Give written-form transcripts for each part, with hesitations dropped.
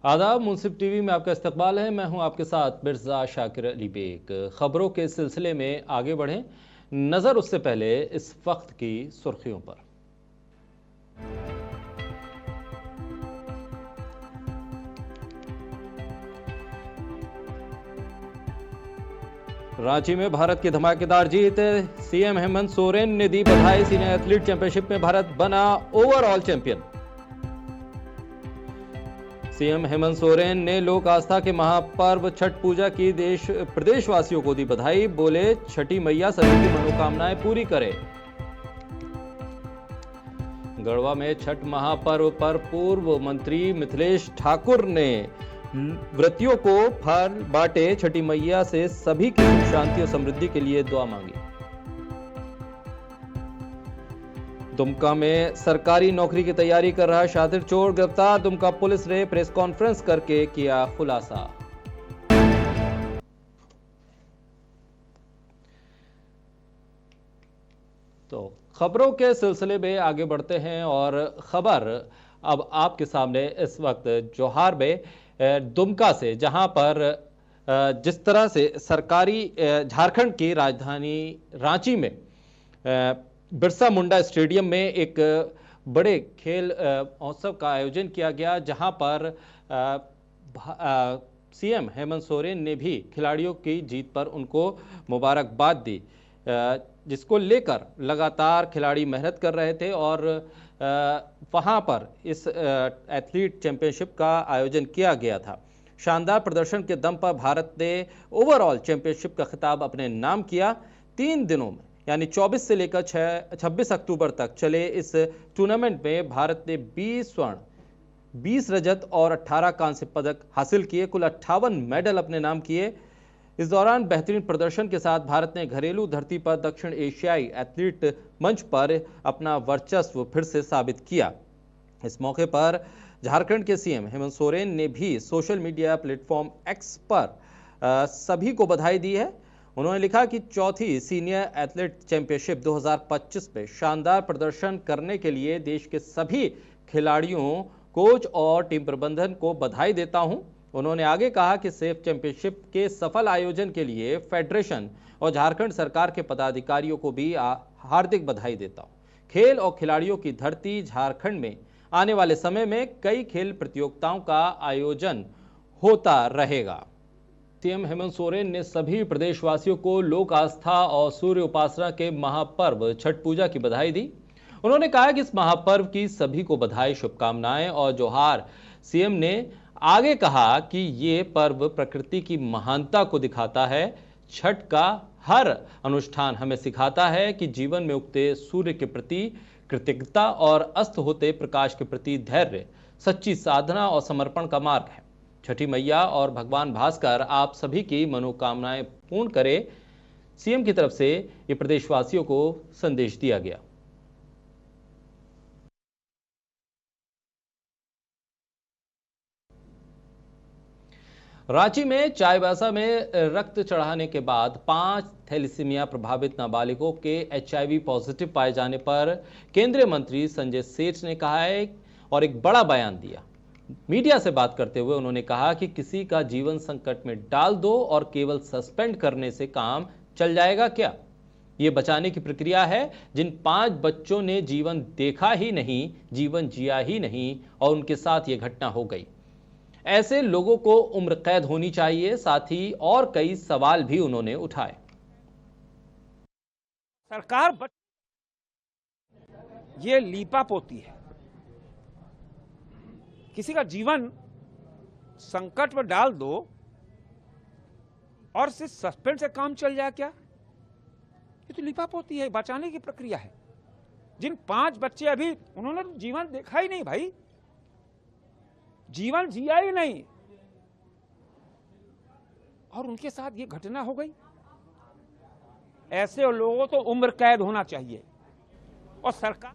आदाब, मुंसिफ टीवी में आपका इस्तकबाल है। मैं हूं आपके साथ मिर्ज़ा शाकिर अली बेग। खबरों के सिलसिले में आगे बढ़ें, नज़र उससे पहले इस वक्त की सुर्खियों पर। रांची में भारत की धमाकेदार जीत, सीएम हेमंत सोरेन ने दी बधाई। सीनियर एथलीट चैंपियनशिप में भारत बना overall champion. CM Hemant Soren ने लोक आस्था के महापर्व छठ पूजा की प्रदेशवासियों को दी बधाई। बोले, छठी मैया सभी की मनोकामनाएं पूरी करे। गढ़वा में छठ महापर्व पर पूर्व मंत्री मिथिलेश ठाकुर ने व्रतियों को फल बांटे। छठी मैया से सभी की सुख शांति और समृद्धि के लिए दुआ मांगी। दुमका में सरकारी नौकरी की तैयारी कर रहा शातिर चोर गिरफ्तार। दुमका पुलिस ने प्रेस कॉन्फ्रेंस करके किया खुलासा। तो खबरों के सिलसिले में आगे बढ़ते हैं और खबर अब आपके सामने इस वक्त जोहार में दुमका से, जहां पर जिस तरह से सरकारी झारखंड की राजधानी रांची में बिरसा मुंडा स्टेडियम में एक बड़े खेल महोत्सव का आयोजन किया गया, जहां पर सीएम हेमंत सोरेन ने भी खिलाड़ियों की जीत पर उनको मुबारकबाद दी, जिसको लेकर लगातार खिलाड़ी मेहनत कर रहे थे और वहां पर इस एथलीट चैंपियनशिप का आयोजन किया गया था। शानदार प्रदर्शन के दम पर भारत ने ओवरऑल चैंपियनशिप का खिताब अपने नाम किया। 3 दिनों में यानी 24 से लेकर 26 अक्टूबर तक चले इस टूर्नामेंट में भारत ने 20 स्वर्ण, 20 रजत और 18 कांस्य पदक हासिल किए। कुल 58 मेडल अपने नाम किए। इस दौरान बेहतरीन प्रदर्शन के साथ भारत ने घरेलू धरती पर दक्षिण एशियाई एथलीट मंच पर अपना वर्चस्व फिर से साबित किया। इस मौके पर झारखंड के सीएम हेमंत सोरेन ने भी सोशल मीडिया प्लेटफॉर्म एक्स पर सभी को बधाई दी है। उन्होंने लिखा कि चौथी सीनियर एथलीट चैंपियनशिप 2025 में शानदार प्रदर्शन करने के लिए देश के सभी खिलाड़ियों, कोच और टीम प्रबंधन को बधाई देता हूं। उन्होंने आगे कहा कि सेफ चैंपियनशिप के सफल आयोजन के लिए फेडरेशन और झारखंड सरकार के पदाधिकारियों को भी हार्दिक बधाई देता हूं। खेल और खिलाड़ियों की धरती झारखंड में आने वाले समय में कई खेल प्रतियोगिताओं का आयोजन होता रहेगा। सीएम हेमंत सोरेन ने सभी प्रदेशवासियों को लोक आस्था और सूर्य उपासना के महापर्व छठ पूजा की बधाई दी। उन्होंने कहा कि इस महापर्व की सभी को बधाई, शुभकामनाएं और जोहार। सीएम ने आगे कहा कि ये पर्व प्रकृति की महानता को दिखाता है। छठ का हर अनुष्ठान हमें सिखाता है कि जीवन में उगते सूर्य के प्रति कृतज्ञता और अस्त होते प्रकाश के प्रति धैर्य सच्ची साधना और समर्पण का मार्ग है। छठी मैया और भगवान भास्कर आप सभी की मनोकामनाएं पूर्ण करे। सीएम की तरफ से ये प्रदेशवासियों को संदेश दिया गया। रांची में चाईबासा में रक्त चढ़ाने के बाद 5 थैलेसीमिया प्रभावित नाबालिगों के HIV पॉजिटिव पाए जाने पर केंद्रीय मंत्री संजय सेठ ने कहा है और एक बड़ा बयान दिया। मीडिया से बात करते हुए उन्होंने कहा कि किसी का जीवन संकट में डाल दो और केवल सस्पेंड करने से काम चल जाएगा क्या? ये बचाने की प्रक्रिया है। जिन 5 बच्चों ने जीवन देखा ही नहीं, जीवन जिया ही नहीं और उनके साथ ये घटना हो गई, ऐसे लोगों को उम्र कैद होनी चाहिए। साथ ही और कई सवाल भी उन्होंने उठाए। सरकार ये लीपा पोती है। किसी का जीवन संकट में डाल दो और सिर्फ सस्पेंड से काम चल जाए क्या? ये तो लीपा पोती है, बचाने की प्रक्रिया है। जिन 5 बच्चे अभी उन्होंने जीवन देखा ही नहीं भाई, जीवन जिया ही नहीं, और उनके साथ ये घटना हो गई। ऐसे लोगों तो उम्र कैद होना चाहिए। और सरकार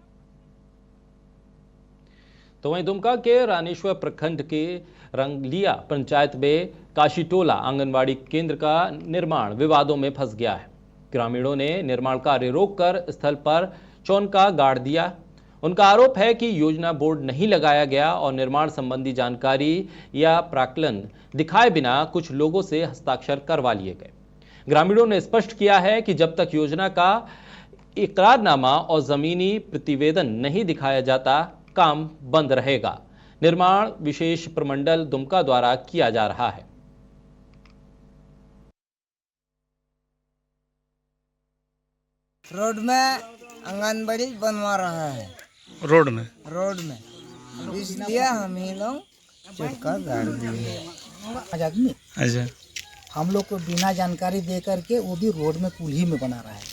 तो वहीं दुमका के रानेश्वर प्रखंड के रंगलिया पंचायत में काशीटोला आंगनवाड़ी केंद्र का निर्माण विवादों में फंस गया है। ग्रामीणों ने निर्माण कार्य रोककर स्थल पर चौनका गाड़ दिया। उनका आरोप है कि योजना बोर्ड नहीं लगाया गया और निर्माण संबंधी जानकारी या प्राक्कलन दिखाए बिना कुछ लोगों से हस्ताक्षर करवा लिए गए। ग्रामीणों ने स्पष्ट किया है कि जब तक योजना का इकरारनामा और जमीनी प्रतिवेदन नहीं दिखाया जाता, काम बंद रहेगा। निर्माण विशेष प्रमंडल दुमका द्वारा किया जा रहा है। रोड में आंगनबाड़ी बनवा रहा है। रोड में इसलिए हम ही लोग चक्का गाड़ दिए। आदमी अच्छा, हम लोग को बिना जानकारी दे करके वो भी रोड में पुल ही में बना रहा है।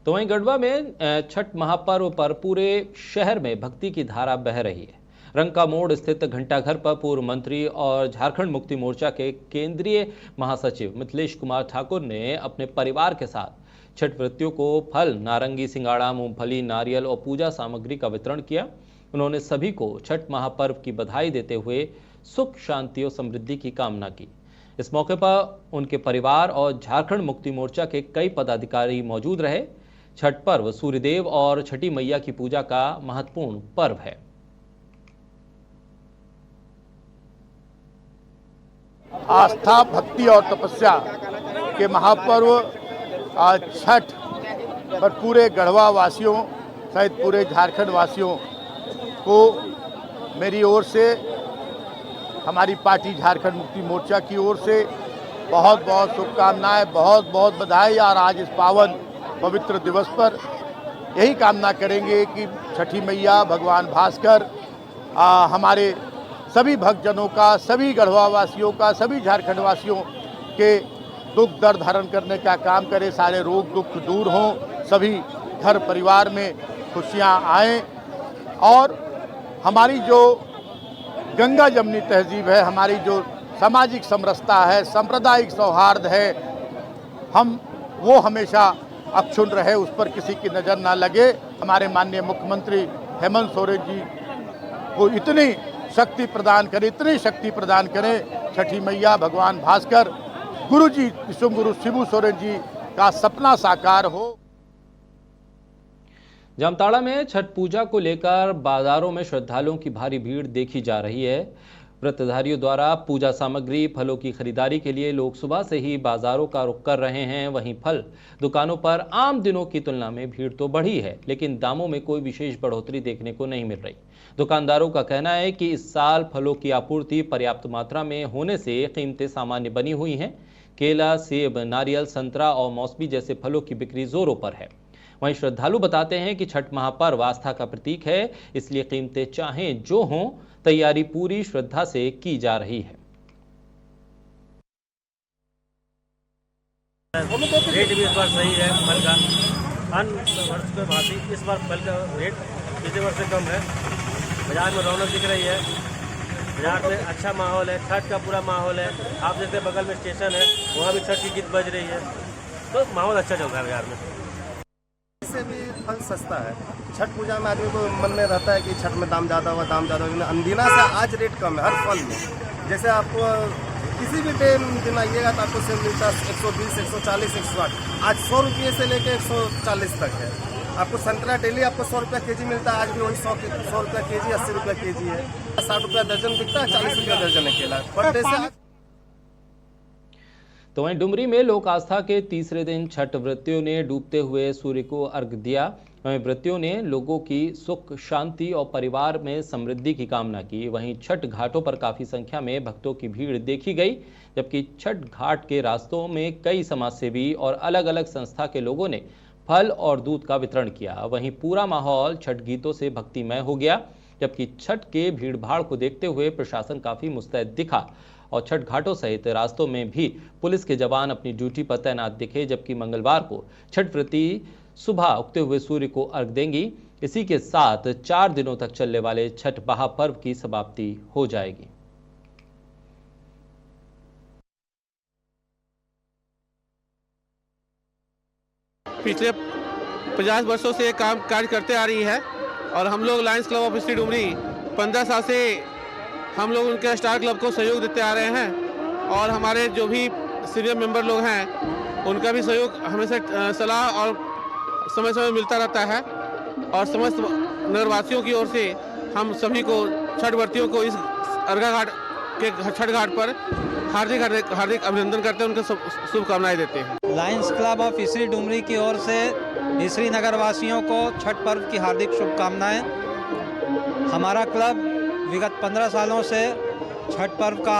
तो वहीं गढ़वा में छठ महापर्व पर पूरे शहर में भक्ति की धारा बह रही है। रंका मोड़ स्थित घंटाघर पर पूर्व मंत्री और झारखंड मुक्ति मोर्चा के केंद्रीय महासचिव मिथिलेश कुमार ठाकुर ने अपने परिवार के साथ छठ व्रतियों को फल, नारंगी, सिंगाड़ा, मूंगफली, नारियल और पूजा सामग्री का वितरण किया। उन्होंने सभी को छठ महापर्व की बधाई देते हुए सुख, शांति और समृद्धि की कामना की। इस मौके पर उनके परिवार और झारखंड मुक्ति मोर्चा के कई पदाधिकारी मौजूद रहे। छठ पर्व सूर्यदेव और छठी मैया की पूजा का महत्वपूर्ण पर्व है। आस्था, भक्ति और तपस्या के महापर्व आज छठ पर पूरे गढ़वा वासियों सहित पूरे झारखंड वासियों को मेरी ओर से, हमारी पार्टी झारखंड मुक्ति मोर्चा की ओर से बहुत बहुत शुभकामनाएं, बहुत बहुत बधाई। और आज इस पावन पवित्र दिवस पर यही कामना करेंगे कि छठी मैया, भगवान भास्कर हमारे सभी भक्तजनों का, सभी गढ़वा वासियों का, सभी झारखंड वासियों के दुख दर्द हरण करने का काम करे। सारे रोग दुख दूर हों, सभी घर परिवार में खुशियां आएं और हमारी जो गंगा जमनी तहजीब है, हमारी जो सामाजिक समरसता है, सांप्रदायिक सौहार्द है, हम वो हमेशा अक्षुण्ण रहे, उस पर किसी की नज़र ना लगे। हमारे माननीय मुख्यमंत्री हेमंत सोरेन जी को इतनी शक्ति प्रदान करें, इतनी शक्ति प्रदान करें। छठी मैया, भगवान भास्कर, गुरु जी, विश्वगुरु शिबू सोरेन जी का सपना साकार हो। जामताड़ा में छठ पूजा को लेकर बाजारों में श्रद्धालुओं की भारी भीड़ देखी जा रही है। व्रतधारियों द्वारा पूजा सामग्री, फलों की खरीदारी के लिए लोग सुबह से ही बाजारों का रुख कर रहे हैं। वहीं फल दुकानों पर आम दिनों की तुलना में भीड़ तो बढ़ी है, लेकिन दामों में कोई विशेष बढ़ोतरी देखने को नहीं मिल रही। दुकानदारों का कहना है कि इस साल फलों की आपूर्ति पर्याप्त मात्रा में होने से कीमतें सामान्य बनी हुई हैं। केला, सेब, नारियल, संतरा और मौसमी जैसे फलों की बिक्री जोरों पर है। वहीं श्रद्धालु बताते हैं कि छठ महापर्व आस्था का प्रतीक है, इसलिए कीमतें चाहें जो हों, तैयारी पूरी श्रद्धा से की जा रही है। रेट भी इस बार सही है फल का। अन्य वर्ष के भांति इस बार फल का रेट पिछले वर्ष से कम है। बाजार में रौनक दिख रही है, बाजार में अच्छा माहौल है, छठ का पूरा माहौल है। आप देखते हैं बगल में स्टेशन है, वहाँ भी छठ की गीत बज रही है, तो माहौल अच्छा चल रहा है बाजार में। इससे भी फल सस्ता है। छठ पूजा में आदमी को मन में रहता है कि छठ में दाम ज़्यादा हुआ, दाम ज़्यादा हुआ। अंदिना से आज रेट कम है हर फल में। जैसे आपको किसी भी टाइम दिन आइएगा तो आपको सेब मिलता है 120, 140, 160। आज 100 रुपये से लेकर 140 तक है। आपको संतरा डेली आपको 100 रुपये केजी मिलता है, आज भी वही 100 रुपये केजी, 80 रुपये केजी है। 60 रुपये दर्जन बिकता है, 40 रुपये दर्जन है केला पर डे से। तो वहीं डुमरी में लोक आस्था के तीसरे दिन छठ व्रतियों ने डूबते हुए सूर्य को अर्घ्य दिया। वहीं व्रतियों ने लोगों की सुख, शांति और परिवार में समृद्धि की कामना की। वहीं छठ घाटों पर काफी संख्या में भक्तों की भीड़ देखी गई, जबकि छठ घाट के रास्तों में कई समाजसेवी और अलग अलग संस्था के लोगों ने फल और दूध का वितरण किया। वहीं पूरा माहौल छठ गीतों से भक्तिमय हो गया, जबकि छठ के भीड़ भाड़ को देखते हुए प्रशासन काफी मुस्तैद दिखा और छठ घाटों सहित रास्तों में भी पुलिस के जवान अपनी ड्यूटी पर तैनात दिखे। जबकि मंगलवार को छठ व्रती सुबह उगते हुए सूर्य को अर्घ देंगी। इसी के साथ 4 दिनों तक चलने वाले छठ महापर्व की समाप्ति हो जाएगी। पिछले 50 वर्षों से ये काम कार्य करते आ रही है और हम लोग Lions club of east Dumri 15 साल से हम लोग उनके स्टार क्लब को सहयोग देते आ रहे हैं और हमारे जो भी सीनियर मेंबर लोग हैं उनका भी सहयोग हमेशा सलाह और समय समय मिलता रहता है। और समस्त नगरवासियों की ओर से हम सभी को छठ व्रतियों को इस अर्घा घाट के छठ घाट पर हार्दिक अभिनंदन करते हैं, उनको शुभकामनाएं देते हैं। लायंस क्लब ऑफ इसरी डुमरी की ओर से इसरी नगर वासियों को छठ पर्व की हार्दिक शुभकामनाएं। हमारा क्लब विगत 15 सालों से छठ पर्व का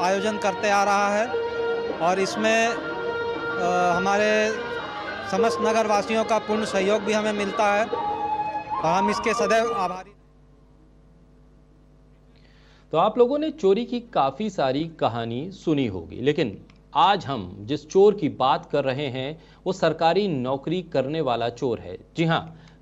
आयोजन करते आ रहा है और इसमें हमारे समस्त नगर वासियों का पूर्ण सहयोग भी हमें मिलता है और हम इसके सदैव आभारी। तो आप लोगों ने चोरी की काफ़ी सारी कहानी सुनी होगी, लेकिन आज हम जिस चोर की बात कर रहे हैं वो सरकारी नौकरी करने वाला चोर है। जी हां,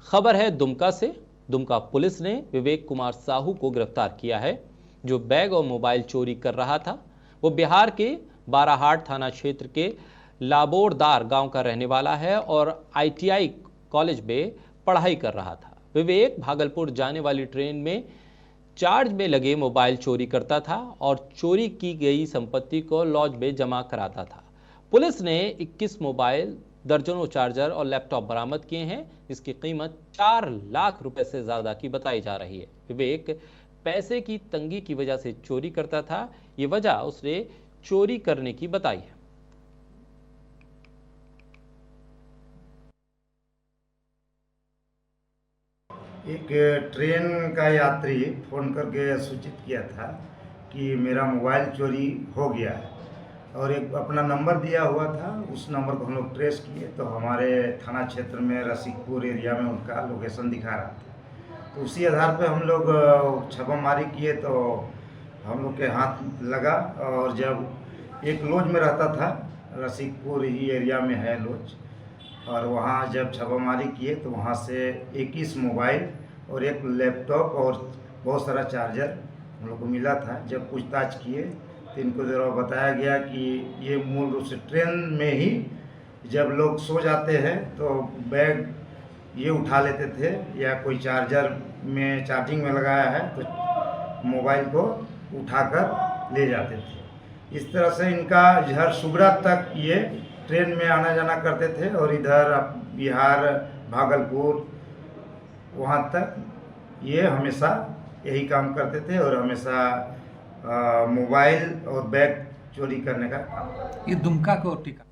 खबर है दुमका से। दुमका पुलिस ने विवेक कुमार साहू को गिरफ्तार किया है, जो बैग और मोबाइल चोरी कर रहा था। वो बिहार के बाराहाट थाना क्षेत्र के लाबोरदार गांव का रहने वाला है और ITI कॉलेज में पढ़ाई कर रहा था। विवेक भागलपुर जाने वाली ट्रेन में चार्ज में लगे मोबाइल चोरी करता था और चोरी की गई संपत्ति को लॉज में जमा कराता था। पुलिस ने 21 मोबाइल, दर्जनों चार्जर और लैपटॉप बरामद किए हैं, जिसकी कीमत 4 लाख रुपए से ज्यादा की बताई जा रही है। विवेक पैसे की तंगी की वजह से चोरी करता था, ये वजह उसने चोरी करने की बताई है। एक ट्रेन का यात्री फ़ोन करके सूचित किया था कि मेरा मोबाइल चोरी हो गया है और एक अपना नंबर दिया हुआ था। उस नंबर को हम लोग ट्रेस किए तो हमारे थाना क्षेत्र में रसिकपुर एरिया में उनका लोकेशन दिखा रहा था। तो उसी आधार पे हम लोग छापामारी किए तो हम लोग के हाथ लगा और जब एक लॉज में रहता था, रसिकपुर ही एरिया में है लॉज, और वहाँ जब छापामारी किए तो वहाँ से 21 मोबाइल और एक लैपटॉप और बहुत सारा चार्जर हम लोग को मिला था। जब पूछताछ किए तो इनको जरा बताया गया कि ये मूल रूप से ट्रेन में ही जब लोग सो जाते हैं तो बैग ये उठा लेते थे या कोई चार्जर में चार्जिंग में लगाया है तो मोबाइल को उठाकर ले जाते थे। इस तरह से इनका झरसुगड़ा तक ये ट्रेन में आना जाना करते थे और इधर बिहार भागलपुर वहाँ तक ये हमेशा यही काम करते थे और हमेशा मोबाइल और बैग चोरी करने का काम। ये दुमका को टिका।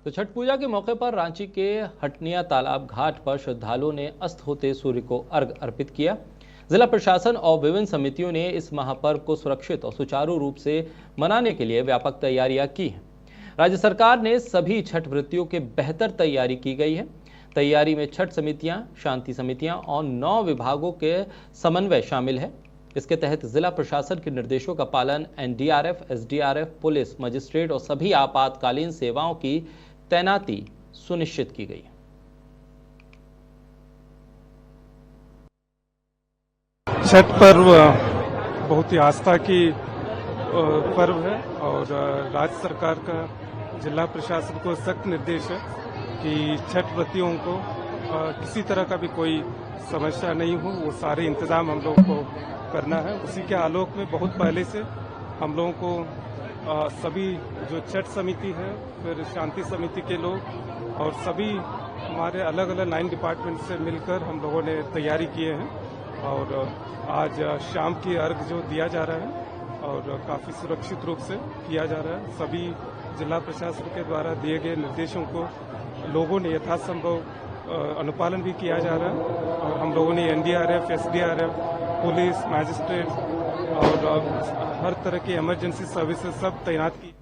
तो छठ पूजा के मौके पर रांची के हटनिया तालाब घाट पर श्रद्धालुओं ने अस्त होते सूर्य को अर्घ अर्पित किया। जिला प्रशासन और विभिन्न समितियों ने इस महापर्व को सुरक्षित और सुचारू रूप से मनाने के लिए व्यापक तैयारियां की हैं। राज्य सरकार ने सभी छठ व्रतियों के बेहतर तैयारी की गई है। तैयारी में छठ समितियां, शांति समितियां और 9 विभागों के समन्वय शामिल है। इसके तहत जिला प्रशासन के निर्देशों का पालन NDRF, SDRF, पुलिस, मजिस्ट्रेट और सभी आपातकालीन सेवाओं की तैनाती सुनिश्चित की गई है। छठ पर्व बहुत ही आस्था की पर्व है और राज्य सरकार का जिला प्रशासन को सख्त निर्देश है कि छठ व्रतियों को किसी तरह का भी कोई समस्या नहीं हो, वो सारे इंतजाम हम लोगों को करना है। उसी के आलोक में बहुत पहले से हम लोगों को सभी जो छठ समिति है, फिर शांति समिति के लोग और सभी हमारे अलग अलग 9 डिपार्टमेंट से मिलकर हम लोगों ने तैयारी किए हैं और आज शाम की अर्घ जो दिया जा रहा है और काफ़ी सुरक्षित रूप से किया जा रहा है। सभी जिला प्रशासन के द्वारा दिए गए निर्देशों को लोगों ने यथासंभव अनुपालन भी किया जा रहा है और हम लोगों ने NDRF, SDRF, पुलिस, मैजिस्ट्रेट और हर तरह की इमरजेंसी सर्विसेज सब तैनात की।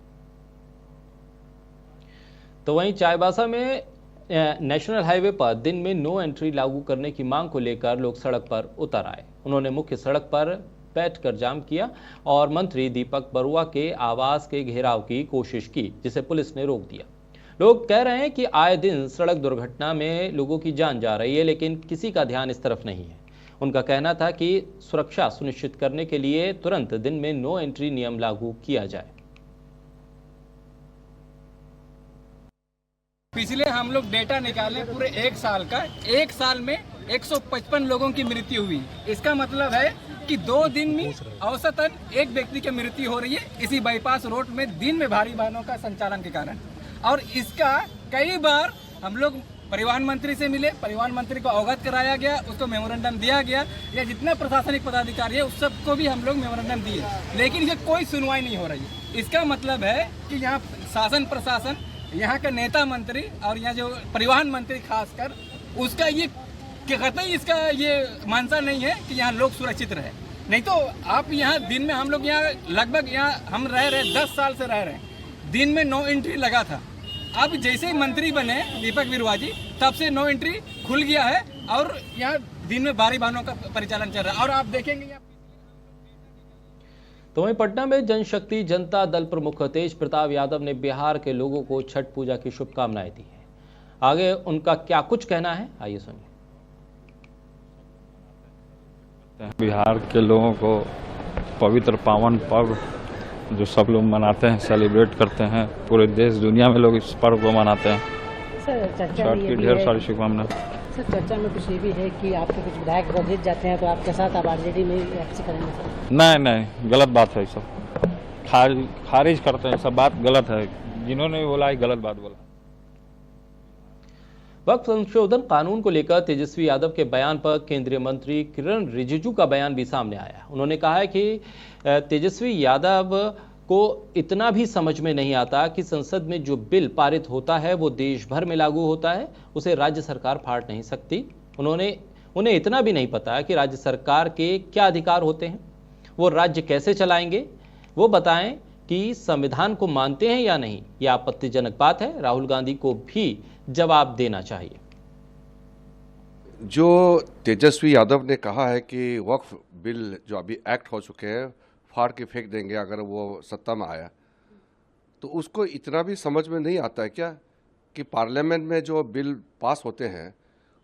तो वहीं चाईबासा में नेशनल हाईवे पर दिन में नो एंट्री लागू करने की मांग को लेकर लोग सड़क पर उतर आए। उन्होंने मुख्य सड़क पर बैठकर जाम किया और मंत्री दीपक बरुआ के आवास के घेराव की कोशिश की, जिसे पुलिस ने रोक दिया। लोग कह रहे हैं कि आए दिन सड़क दुर्घटना में लोगों की जान जा रही है, लेकिन किसी का ध्यान इस तरफ नहीं है। उनका कहना था कि सुरक्षा सुनिश्चित करने के लिए तुरंत दिन में नो एंट्री नियम लागू किया जाए। पिछले हम लोग डेटा निकाले पूरे 1 साल का, 1 साल में 155 लोगों की मृत्यु हुई। इसका मतलब है कि 2 दिन में औसतन 1 व्यक्ति की मृत्यु हो रही है इसी बाईपास रोड में दिन में भारी वाहनों का संचालन के कारण। और इसका कई बार हम लोग परिवहन मंत्री से मिले, परिवहन मंत्री को अवगत कराया गया, उसको मेमोरेंडम दिया गया, या जितने प्रशासनिक पदाधिकारी है उस सबको भी हम लोग मेमोरेंडम दिए, लेकिन ये कोई सुनवाई नहीं हो रही है। इसका मतलब है कि यहाँ शासन प्रशासन, यहाँ के नेता मंत्री और यहाँ जो परिवहन मंत्री खासकर, उसका ये कतई इसका ये मानसा नहीं है कि यहाँ लोग सुरक्षित रहे। नहीं तो आप यहाँ दिन में, हम लोग यहाँ लगभग यहाँ हम रह रहे 10 साल से रह रहे हैं, दिन में नो एंट्री लगा था। अब जैसे ही मंत्री बने दीपक बिरुवा जी, तब से नो एंट्री खुल गया है और यहाँ दिन में भारी वाहनों का परिचालन चल रहा है। और आप देखेंगे यहाँ तो वहीं पटना में जनशक्ति जनता दल प्रमुख तेज प्रताप यादव ने बिहार के लोगों को छठ पूजा की शुभकामनाएं दी है। आगे उनका क्या कुछ कहना है, आइए सुनिए। बिहार के लोगों को पवित्र पावन पर्व जो सब लोग मनाते हैं, सेलिब्रेट करते हैं, पूरे देश दुनिया में लोग इस पर्व को मनाते हैं। सर चर्चा छठ की ढेर सारी शुभकामनाएं। सर चर्चा में कुछ ये भी है कि आपके कुछ विधायक विरोधित जाते हैं, तो आपके साथ आप आरजेडी में एक्ट करेंगे सर? नहीं, गलत बात है, सब खारिज करते हैं, सब बात गलत है। जिन्होंने भी बोला है गलत बात बोला। वक्फ संशोधन कानून को लेकर तेजस्वी यादव के बयान पर केंद्रीय मंत्री किरण रिजिजू का बयान भी सामने आया। उन्होंने कहा है कि तेजस्वी यादव को इतना भी समझ में नहीं आता कि संसद में जो बिल पारित होता है वो देश भर में लागू होता है, उसे राज्य सरकार फाड़ नहीं सकती। उन्हें इतना भी नहीं पता कि राज्य सरकार के क्या अधिकार होते हैं, वो राज्य कैसे चलाएंगे, वो बताएं कि संविधान को मानते हैं या नहीं। यह आपत्तिजनक बात है, राहुल गांधी को भी जवाब देना चाहिए। जो तेजस्वी यादव ने कहा है कि वक्फ बिल जो अभी एक्ट हो चुके हैं फाड़ के फेंक देंगे अगर वो सत्ता में आया, तो उसको इतना भी समझ में नहीं आता है क्या कि पार्लियामेंट में जो बिल पास होते हैं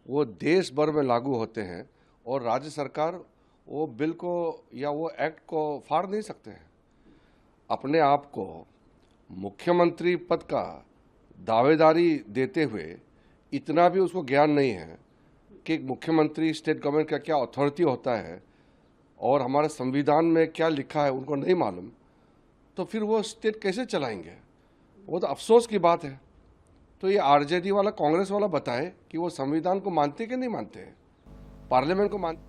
वो देश भर में लागू होते हैं और राज्य सरकार वो बिल को या वो एक्ट को फाड़ नहीं सकते हैं। अपने आप को मुख्यमंत्री पद का दावेदारी देते हुए इतना भी उसको ज्ञान नहीं है कि मुख्यमंत्री स्टेट गवर्नमेंट का क्या अथॉरिटी होता है और हमारे संविधान में क्या लिखा है उनको नहीं मालूम, तो फिर वो स्टेट कैसे चलाएंगे? वो तो अफसोस की बात है। तो ये आरजेडी वाला, कांग्रेस वाला बताए कि वो संविधान को मानते कि नहीं मानते, पार्लियामेंट को मानते।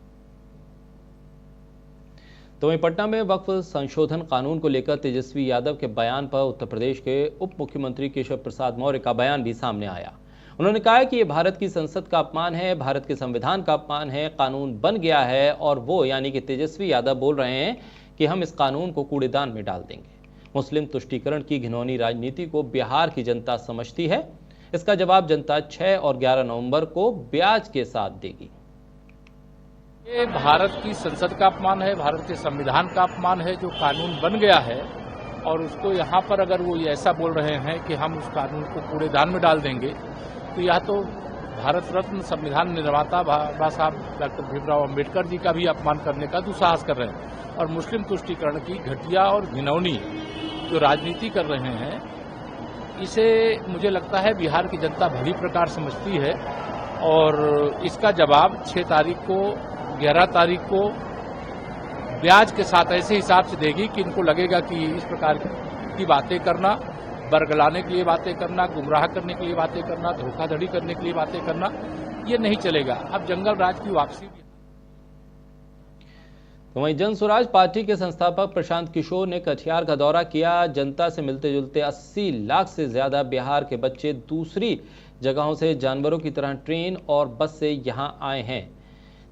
तो वहीं पटना में वक्फ संशोधन कानून को लेकर तेजस्वी यादव के बयान पर उत्तर प्रदेश के उप मुख्यमंत्री केशव प्रसाद मौर्य का बयान भी सामने आया। उन्होंने कहा कि ये भारत की संसद का अपमान है, भारत के संविधान का अपमान है, कानून बन गया है और वो यानी कि तेजस्वी यादव बोल रहे हैं कि हम इस कानून को कूड़ेदान में डाल देंगे। मुस्लिम तुष्टीकरण की घिनौनी राजनीति को बिहार की जनता समझती है। इसका जवाब जनता 6 और 11 नवंबर को ब्याज के साथ देगी। ये भारत की संसद का अपमान है, भारत के संविधान का अपमान है। जो कानून बन गया है और उसको यहाँ पर अगर वो ऐसा बोल रहे हैं कि हम उस कानून को कूड़ेदान में डाल देंगे, तो यह तो भारत रत्न संविधान निर्माता बाबा साहब डॉक्टर भीमराव अम्बेडकर जी का भी अपमान करने का दुस्साहस कर रहे हैं और मुस्लिम तुष्टीकरण की घटिया और घिनौनी जो राजनीति कर रहे हैं, इसे मुझे लगता है बिहार की जनता भली प्रकार समझती है और इसका जवाब 6 तारीख को 11 तारीख को ब्याज के साथ ऐसे हिसाब से देगी कि इनको लगेगा कि इस प्रकार की बातें करना, बरगलाने के लिए बातें करना, गुमराह करने के लिए बातें करना, धोखाधड़ी करने के लिए बातें करना, ये नहीं चलेगा। अब जंगल राज की वापसी भी। तो वहीं जन स्वराज पार्टी के संस्थापक प्रशांत किशोर ने कटिहार का दौरा किया। जनता से मिलते जुलते 80 लाख से ज्यादा बिहार के बच्चे दूसरी जगहों से जानवरों की तरह ट्रेन और बस से यहां आए हैं।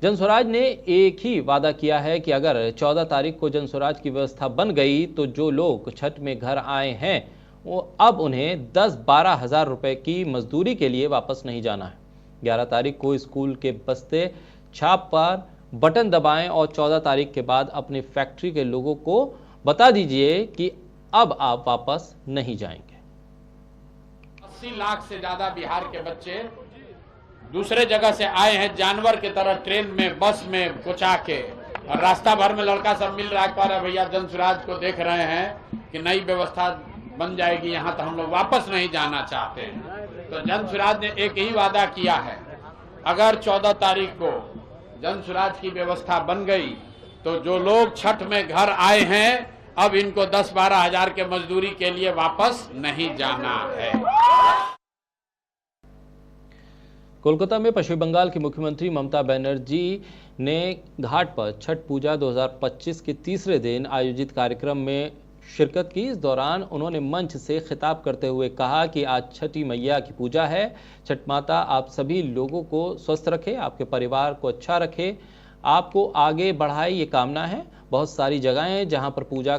जन स्वराज ने एक ही वादा किया है कि अगर 14 तारीख को जन स्वराज की व्यवस्था बन गई तो जो लोग छठ में घर आए हैं वो अब उन्हें 10-12 हज़ार रुपए की मजदूरी के लिए वापस नहीं जाना है। 11 तारीख को स्कूल के बस्ते छाप पर बटन दबाएं और 14 तारीख के बाद अपनी फैक्ट्री के लोगों को बता दीजिए कि अब आप वापस नहीं जाएंगे। 80 लाख से ज्यादा बिहार के बच्चे दूसरे जगह से आए हैं, जानवर की तरह ट्रेन में, बस में कुचा के, और रास्ता भर में लड़का सब मिल रहा है, कह रहे भैया जन स्वराज को देख रहे हैं कि नई व्यवस्था बन जाएगी यहाँ, तो हम लोग वापस नहीं जाना चाहते हैं। तो जन स्वराज ने एक ही वादा किया है, अगर 14 तारीख को जन स्वराज की व्यवस्था बन गई तो जो लोग छठ में घर आए हैं अब इनको 10-12 हज़ार के मजदूरी के लिए वापस नहीं जाना है। कोलकाता में पश्चिम बंगाल की मुख्यमंत्री ममता बनर्जी ने घाट पर छठ पूजा 2025 के तीसरे दिन आयोजित कार्यक्रम में शिरकत की। इस दौरान उन्होंने मंच से खिताब करते हुए कहा कि आज छठी मैया की पूजा है। छठ माता आप सभी लोगों को स्वस्थ रखे, आपके परिवार को अच्छा रखे, आपको आगे बढ़ाए, ये कामना है। बहुत सारी जगहें हैं जहां पर पूजा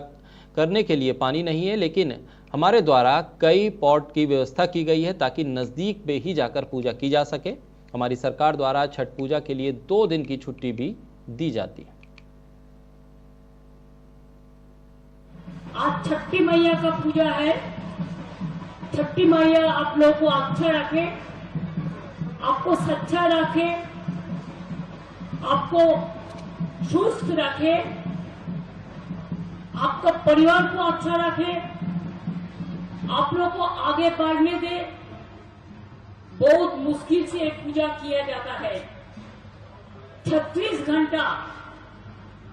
करने के लिए पानी नहीं है, लेकिन हमारे द्वारा कई पॉट की व्यवस्था की गई है ताकि नज़दीक में ही जाकर पूजा की जा सके। हमारी सरकार द्वारा छठ पूजा के लिए 2 दिन की छुट्टी भी दी जाती है। आज छठी मैया का पूजा है। छठी मैया आप लोगों को अच्छा रखे, आपको सच्चा रखे, आपको सुस्त रखे, आपका परिवार को अच्छा रखे, आप लोग को आगे बढ़ने दे। बहुत मुश्किल से एक पूजा किया जाता है। 36 घंटा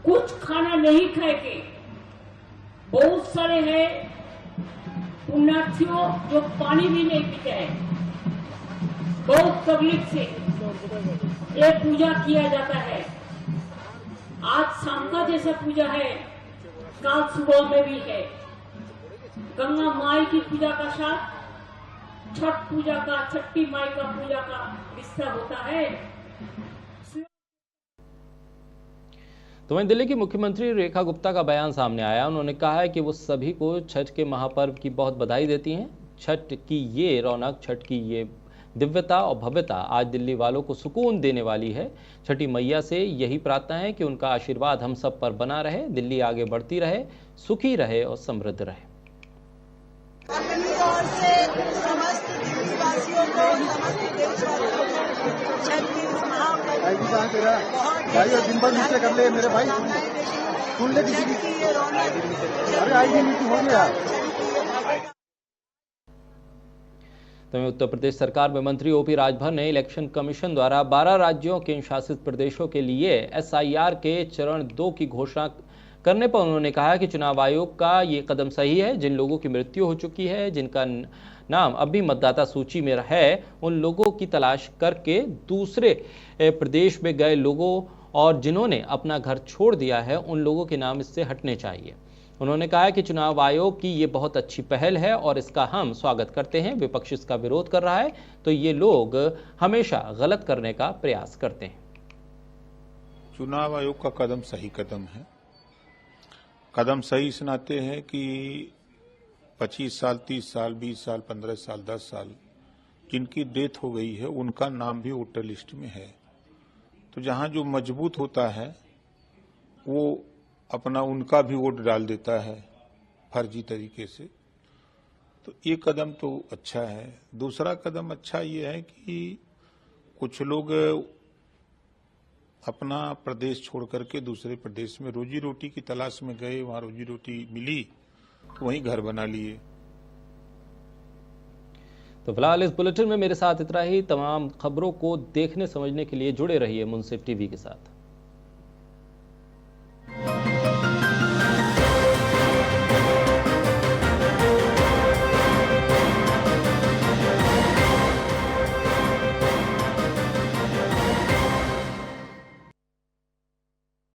कुछ खाना नहीं खाएंगे। बहुत सारे हैं पुण्यार्थियों जो पानी भी नहीं पीते हैं। बहुत तकलीफ से ये पूजा किया जाता है। आज शाम का जैसा पूजा है, कल सुबह में भी है। गंगा माई की पूजा का साथ छठ पूजा का, छठी माई का पूजा का हिस्सा होता है। तो वहीं दिल्ली की मुख्यमंत्री रेखा गुप्ता का बयान सामने आया। उन्होंने कहा है कि वो सभी को छठ के महापर्व की बहुत बधाई देती हैं। छठ की ये रौनक, छठ की ये दिव्यता और भव्यता आज दिल्ली वालों को सुकून देने वाली है। छठी मैया से यही प्रार्थना है कि उनका आशीर्वाद हम सब पर बना रहे, दिल्ली आगे बढ़ती रहे, सुखी रहे और समृद्ध रहे। अपनी ओर से समस्त देशवासियों को, समस्त देशवासियों को छठ की इस महापर्व दिन भर नीचे कर ले मेरे भाई, सुन ले किसी की ये रौनक। अरे आएगी नीति हो गया। तो उत्तर प्रदेश सरकार में मंत्री ओपी राजभर ने इलेक्शन कमीशन द्वारा 12 राज्यों के शासित प्रदेशों के लिए SIR के चरण 2 की घोषणा करने पर उन्होंने कहा कि चुनाव आयोग का ये कदम सही है। जिन लोगों की मृत्यु हो चुकी है, जिनका नाम अभी मतदाता सूची में है, उन लोगों की तलाश करके दूसरे प्रदेश में गए लोगों और जिन्होंने अपना घर छोड़ दिया है, उन लोगों के नाम इससे हटने चाहिए। उन्होंने कहा कि चुनाव आयोग की ये बहुत अच्छी पहल है और इसका हम स्वागत करते हैं। विपक्ष इसका विरोध कर रहा है तो ये लोग हमेशा गलत करने का प्रयास करते हैं। चुनाव आयोग का कदम सही कदम है। कदम सही इस नाते है कि 25 साल, 30 साल, 20 साल, 15 साल, 10 साल जिनकी डेथ हो गई है उनका नाम भी वोटर लिस्ट में है। तो जहां जो मजबूत होता है वो अपना उनका भी वोट डाल देता है फर्जी तरीके से। तो ये कदम तो अच्छा है। दूसरा कदम अच्छा ये है कि कुछ लोग अपना प्रदेश छोड़ करके दूसरे प्रदेश में रोजी रोटी की तलाश में गए, वहां रोजी रोटी मिली तो वहीं घर बना लिए। तो फिलहाल इस बुलेटिन में मेरे साथ इतना ही। तमाम खबरों को देखने समझने के लिए जुड़े रहिए मुंसिफ टीवी के साथ।